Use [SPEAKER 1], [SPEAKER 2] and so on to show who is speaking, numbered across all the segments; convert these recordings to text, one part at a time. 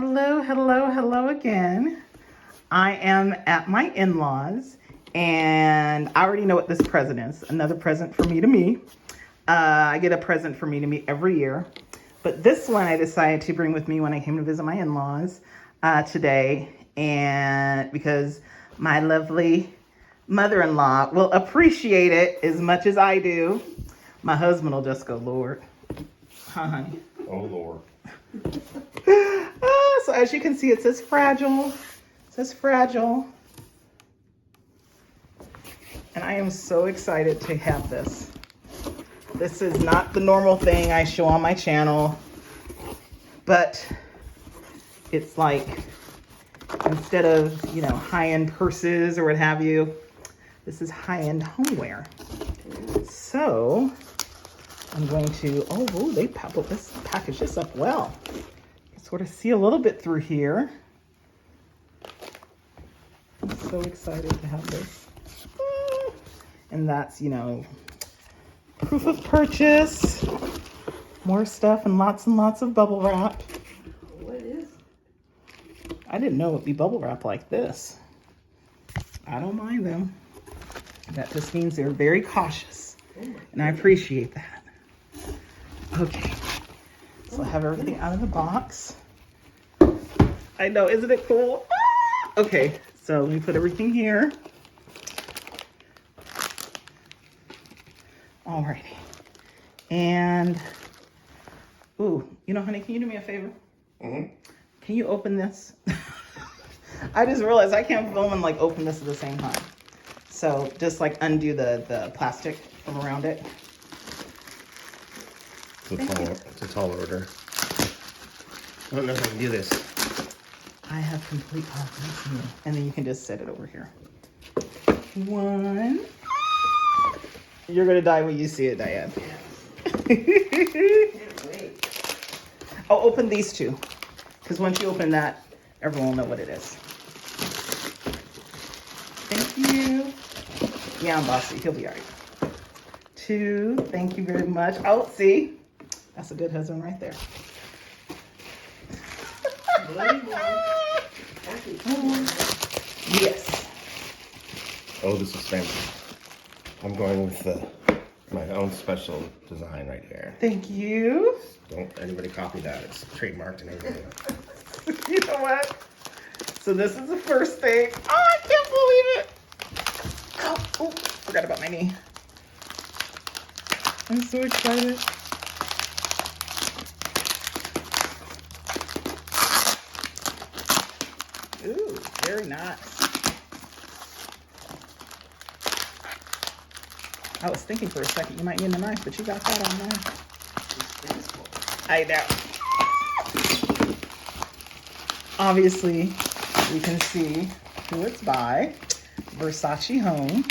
[SPEAKER 1] Hello, hello, hello again. I am at my in-laws and I already know what this present is. Another present for me to me. I get a present for me to me every year. But this one I decided to bring with me when I came to visit my in-laws today. And because my lovely mother-in-law will appreciate it as much as I do. My husband will just go, Lord. Huh, honey?
[SPEAKER 2] Oh, Lord.
[SPEAKER 1] So as you can see, it says fragile. It says fragile. And I am so excited to have this. This is not the normal thing I show on my channel, but it's like, instead of, you know, high-end purses or what have you, this is high-end homeware. So I'm going to, they package this up well. Sort of see a little bit through here. I'm so excited to have this. And that's, you know, proof of purchase. More stuff and lots of bubble wrap.
[SPEAKER 3] What is?
[SPEAKER 1] I didn't know it would be bubble wrap like this. I don't mind them. That just means they're very cautious. And I appreciate that. Okay. So I have everything out of the box. I know, isn't it cool? Ah! Okay, so let me put everything here. Alrighty. And, ooh, you know, honey, can you do me a favor?
[SPEAKER 2] Mm-hmm.
[SPEAKER 1] Can you open this? I just realized I can't film and like open this at the same time. So just like undo the plastic from around it.
[SPEAKER 2] It's a tall order. I don't know if I can do this.
[SPEAKER 1] I have complete confidence in you. And then you can just set it over here. One. You're going to die when you see it, Diane.
[SPEAKER 3] Can't wait.
[SPEAKER 1] I'll open these two. Because once you open that, everyone will know what it is. Thank you. Yeah, I'm bossy. He'll be all right. Two. Thank you very much. Oh, see? That's a good husband right there. Yes.
[SPEAKER 2] Oh, this is fancy. I'm going with my own special design right here.
[SPEAKER 1] Thank you.
[SPEAKER 2] Don't anybody copy that. It's trademarked and everything.
[SPEAKER 1] You know what? So this is the first thing. Oh, I can't believe it. Oh, forgot about my knee. I'm so excited. Ooh, very nice. I was thinking for a second you might need a knife, but you got that on there. I know. Obviously, you can see who it's by. Versace Home.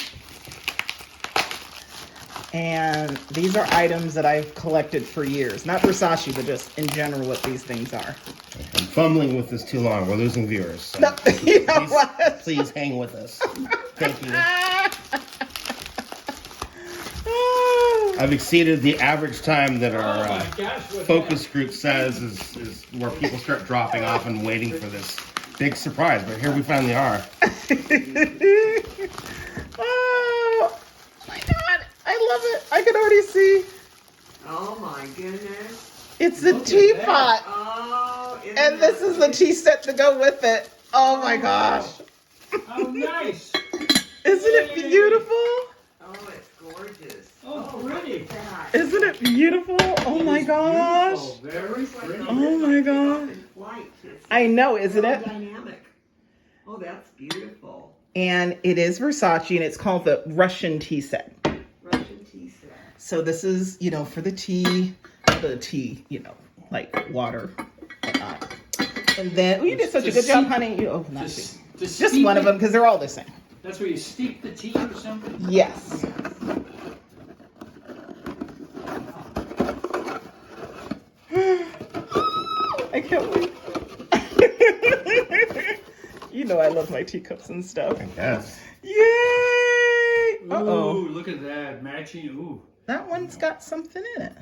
[SPEAKER 1] And these are items that I've collected for years. Not Versace, but just in general what these things are.
[SPEAKER 2] I'm fumbling with this too long. We're losing viewers. So
[SPEAKER 1] No, you know what?
[SPEAKER 2] please hang with us. Thank you. I've exceeded the average time that our focus group says is where people start dropping off and waiting for this big surprise. But here we finally are.
[SPEAKER 1] Oh my God, I love it. I can already see.
[SPEAKER 3] Oh my goodness.
[SPEAKER 1] It's a teapot.
[SPEAKER 3] Oh,
[SPEAKER 1] And this is the tea set to go with it. Oh my gosh.
[SPEAKER 4] How nice.
[SPEAKER 1] Isn't it beautiful?
[SPEAKER 3] Oh, it's gorgeous.
[SPEAKER 4] Oh, pretty.
[SPEAKER 3] Look at that.
[SPEAKER 1] Isn't it beautiful? Oh my gosh.
[SPEAKER 4] Beautiful, very pretty.
[SPEAKER 1] Oh my God. I know, isn't it?
[SPEAKER 3] Dynamic. Oh, that's beautiful.
[SPEAKER 1] And it is Versace, and it's called the Russian tea set.
[SPEAKER 3] Russian tea set.
[SPEAKER 1] So this is, you know, for the tea, you know, like water, whatnot. And then, you did such a good job, honey. You open that too. Just one of them, because they're all the same.
[SPEAKER 4] That's where you steep the tea or something?
[SPEAKER 1] Yes. I can't wait. You know I love my teacups and stuff.
[SPEAKER 2] Yes.
[SPEAKER 1] Yay! Uh-oh.
[SPEAKER 4] Ooh, look at that. Matching. Ooh.
[SPEAKER 1] That one's got something in it.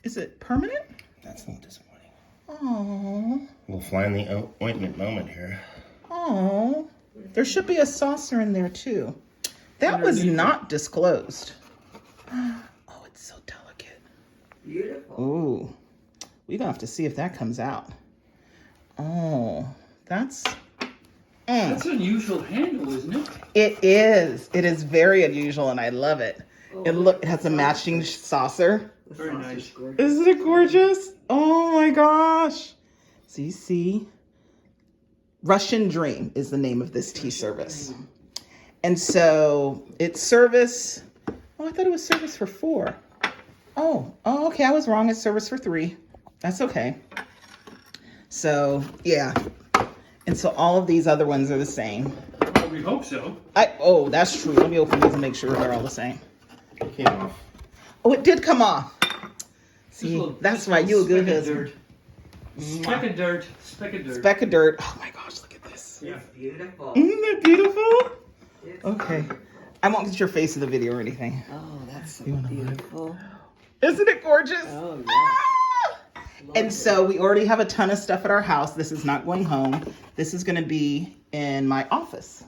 [SPEAKER 1] Is it permanent?
[SPEAKER 2] That's a little disappointing.
[SPEAKER 1] Oh,
[SPEAKER 2] We'll fly in the ointment moment here.
[SPEAKER 1] oh. There should be a saucer in there too. That was
[SPEAKER 4] Underneath
[SPEAKER 1] not disclosed. Oh, it's so delicate.
[SPEAKER 3] Beautiful.
[SPEAKER 1] Ooh, we're gonna have to see if that comes out. Oh, that's.
[SPEAKER 4] That's an unusual handle, isn't it?
[SPEAKER 1] It is. It is very unusual, and I love it. It has a matching saucer.
[SPEAKER 3] The
[SPEAKER 4] Very
[SPEAKER 3] saucer's
[SPEAKER 4] nice.
[SPEAKER 3] gorgeous.
[SPEAKER 1] Isn't it gorgeous? Oh my gosh. So you see, Russian Dream is the name of this tea service. And so it's service. Oh, I thought it was service for 4. Oh, okay. I was wrong. It's service for 3. That's okay. So, yeah. And so all of these other ones are the same.
[SPEAKER 4] Well, we hope so.
[SPEAKER 1] Oh, that's true. Let me open these and make sure they're all the same.
[SPEAKER 2] It came off.
[SPEAKER 1] Oh, it did come off. See,
[SPEAKER 4] Little-
[SPEAKER 1] that's right. You a good
[SPEAKER 4] speck of
[SPEAKER 1] husband.
[SPEAKER 4] dirt. Speck of dirt. Speck of dirt.
[SPEAKER 1] Speck of dirt. Oh my gosh, look at this.
[SPEAKER 4] Yeah.
[SPEAKER 3] It's beautiful.
[SPEAKER 1] Isn't that beautiful?
[SPEAKER 3] It's
[SPEAKER 1] Okay.
[SPEAKER 3] wonderful.
[SPEAKER 1] I won't get your face in the video or anything.
[SPEAKER 3] Oh, that's so
[SPEAKER 1] You wanna look?
[SPEAKER 3] beautiful.
[SPEAKER 1] Isn't it gorgeous?
[SPEAKER 3] Oh, yeah.
[SPEAKER 1] Ah!
[SPEAKER 3] Love
[SPEAKER 1] And
[SPEAKER 3] it.
[SPEAKER 1] so we already have a ton of stuff at our house. This is not going home. This is going to be in my office.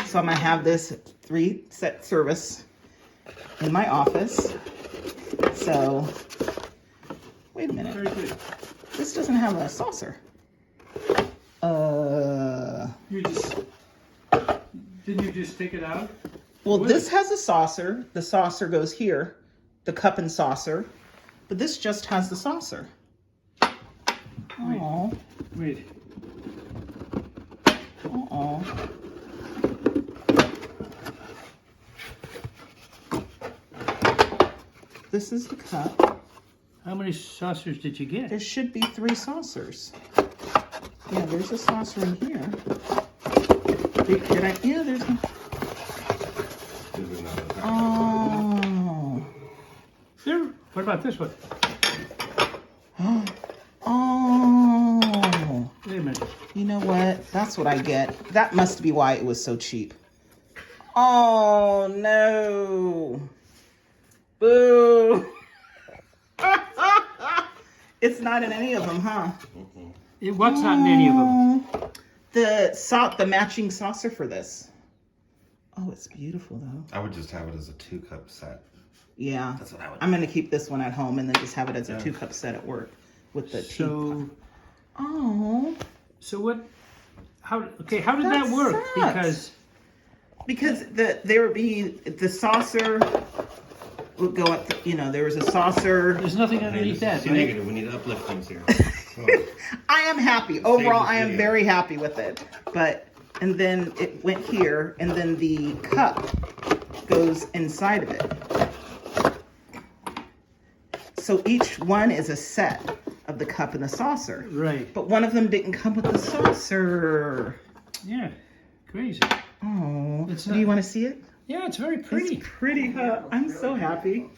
[SPEAKER 1] So I'm going to have this 3-set service in my office. So, wait a minute.
[SPEAKER 4] Very good.
[SPEAKER 1] This doesn't have a saucer.
[SPEAKER 4] You just didn't you just take it out?
[SPEAKER 1] Well,
[SPEAKER 4] Wood.
[SPEAKER 1] this has a saucer. The saucer goes here, the cup and saucer. But this just has the saucer. Oh,
[SPEAKER 4] Wait.
[SPEAKER 1] oh. This is the cup.
[SPEAKER 4] How many saucers did you get?
[SPEAKER 1] There should be 3 saucers. Yeah, there's a saucer in here. Did I? Yeah, there's.
[SPEAKER 2] There's another.
[SPEAKER 1] Oh.
[SPEAKER 4] There. What about this one?
[SPEAKER 1] Oh.
[SPEAKER 4] Wait a minute.
[SPEAKER 1] You know what? That's what I get. That must be why it was so cheap. Oh, no. Boo. It's not in any of them, huh?
[SPEAKER 4] What's not in any of them?
[SPEAKER 1] Oh. The matching saucer for this. Oh, it's beautiful though.
[SPEAKER 2] I would just have it as a 2-cup set.
[SPEAKER 1] Yeah.
[SPEAKER 2] That's what I would.
[SPEAKER 1] I'm gonna keep this one at home and then just have it as a
[SPEAKER 4] Yeah.
[SPEAKER 1] 2-cup set at work with the tea.
[SPEAKER 4] So,
[SPEAKER 1] Oh.
[SPEAKER 4] so what? How did that
[SPEAKER 1] That
[SPEAKER 4] work?
[SPEAKER 1] sucks. Because there would be the saucer would go up. There was a saucer.
[SPEAKER 4] There's nothing underneath that,
[SPEAKER 2] See
[SPEAKER 4] right?
[SPEAKER 2] negative. We need to uplift things here. Come on.
[SPEAKER 1] I am happy overall.
[SPEAKER 2] this
[SPEAKER 1] I am
[SPEAKER 2] video.
[SPEAKER 1] very happy with it. And then it went here, and then the cup goes inside of it. So each one is a set of the cup and the saucer.
[SPEAKER 4] Right.
[SPEAKER 1] But one of them didn't come with the saucer.
[SPEAKER 4] Yeah. Crazy.
[SPEAKER 1] Oh,
[SPEAKER 4] It's
[SPEAKER 1] do
[SPEAKER 4] not-
[SPEAKER 1] you want to see it?
[SPEAKER 4] Yeah, it's very pretty.
[SPEAKER 1] It's pretty, huh? I'm so happy.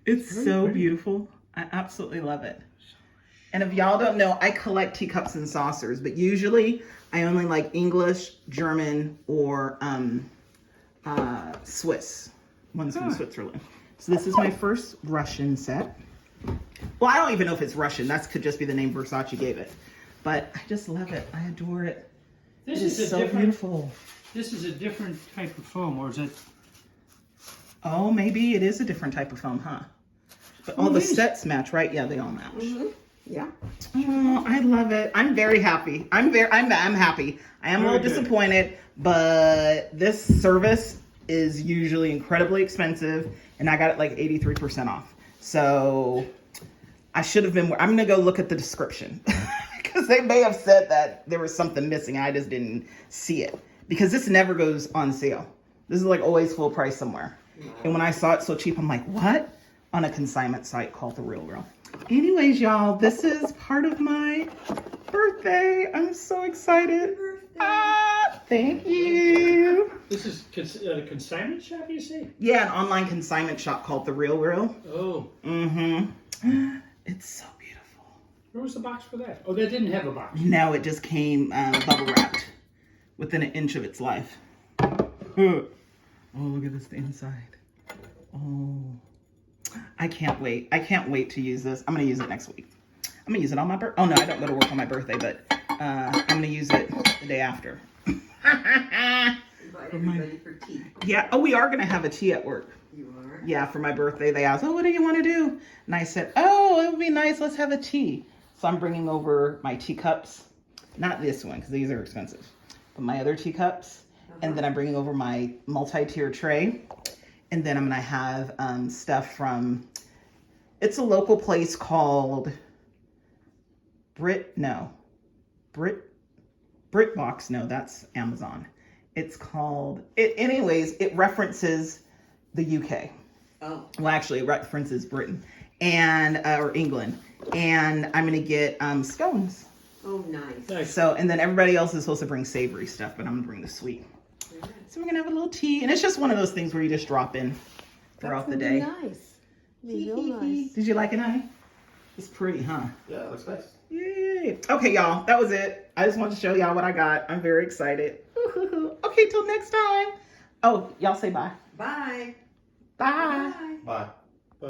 [SPEAKER 1] It's
[SPEAKER 4] Very
[SPEAKER 1] so
[SPEAKER 4] pretty.
[SPEAKER 1] beautiful. I absolutely love it. And if y'all don't know, I collect teacups and saucers, but usually I only like English, German, or Swiss. Ones from
[SPEAKER 4] Ah.
[SPEAKER 1] Switzerland. So this is my first Russian set. Well, I don't even know if it's Russian. That could just be the name Versace gave it. But I just love it. I adore it.
[SPEAKER 4] This
[SPEAKER 1] It
[SPEAKER 4] is
[SPEAKER 1] is
[SPEAKER 4] a
[SPEAKER 1] so
[SPEAKER 4] different.
[SPEAKER 1] beautiful.
[SPEAKER 4] This is a different type of foam, or is it?
[SPEAKER 1] Oh, maybe it is a different type of foam, huh? But all
[SPEAKER 4] Oh,
[SPEAKER 1] the
[SPEAKER 4] it is.
[SPEAKER 1] sets match, right? Yeah, they all match.
[SPEAKER 3] Yeah.
[SPEAKER 1] Oh, I love it. I'm very happy. I'm happy. I am a
[SPEAKER 4] Very
[SPEAKER 1] little
[SPEAKER 4] good.
[SPEAKER 1] disappointed, but this service is usually incredibly expensive, and I got it like 83% off. So I should have been. I'm gonna go look at the description because they may have said that there was something missing. I just didn't see it because this never goes on sale. This is like always full price somewhere. And when I saw it so cheap, I'm like, what? On a consignment site called The Real Real. Anyways, y'all, this is part of my birthday. I'm so excited. Ah, thank you.
[SPEAKER 4] This is a consignment shop, you say?
[SPEAKER 1] Yeah, an online consignment shop called The Real Real.
[SPEAKER 4] Oh,
[SPEAKER 1] Mm-hmm. It's so beautiful.
[SPEAKER 4] where was the box for that? Oh, that didn't have a box.
[SPEAKER 1] No, it just came bubble wrapped within an inch of its life. Oh, look at this the inside. Oh, I can't wait. I can't wait to use this. I'm going to use it next week. I'm gonna use it on my birthday. Oh no, I don't go to work on my birthday, but I'm gonna use it the day after.
[SPEAKER 3] Invite everybody for tea.
[SPEAKER 1] Yeah. Oh, we are gonna have a tea at work.
[SPEAKER 3] You are?
[SPEAKER 1] Yeah, for my birthday. They asked, "Oh, what do you want to do?" And I said, "Oh, it would be nice. Let's have a tea." So I'm bringing over my teacups. Not this one because these are expensive, but my other teacups. And then I'm bringing over my multi-tier tray. And then I'm gonna have stuff from. It's a local place called BritBox. No, that's Amazon. It's called anyways, it references the UK.
[SPEAKER 3] Oh.
[SPEAKER 1] Well, actually it references Britain and or England. And I'm gonna get scones.
[SPEAKER 3] Oh, nice.
[SPEAKER 1] So, and then everybody else is supposed to bring savory stuff, but I'm gonna bring the sweet. So we're gonna have a little tea, and it's just one of those things where you just drop in throughout the day.
[SPEAKER 5] Nice. Real nice.
[SPEAKER 1] Did you like it, honey? It's pretty, huh?
[SPEAKER 2] Yeah, it looks nice.
[SPEAKER 1] Yay. Okay, y'all, that was it. I just wanted to show y'all what I got. I'm very excited. Okay, till next time. Oh, y'all say bye.
[SPEAKER 3] Bye.
[SPEAKER 1] Bye.
[SPEAKER 3] Bye.
[SPEAKER 2] Bye.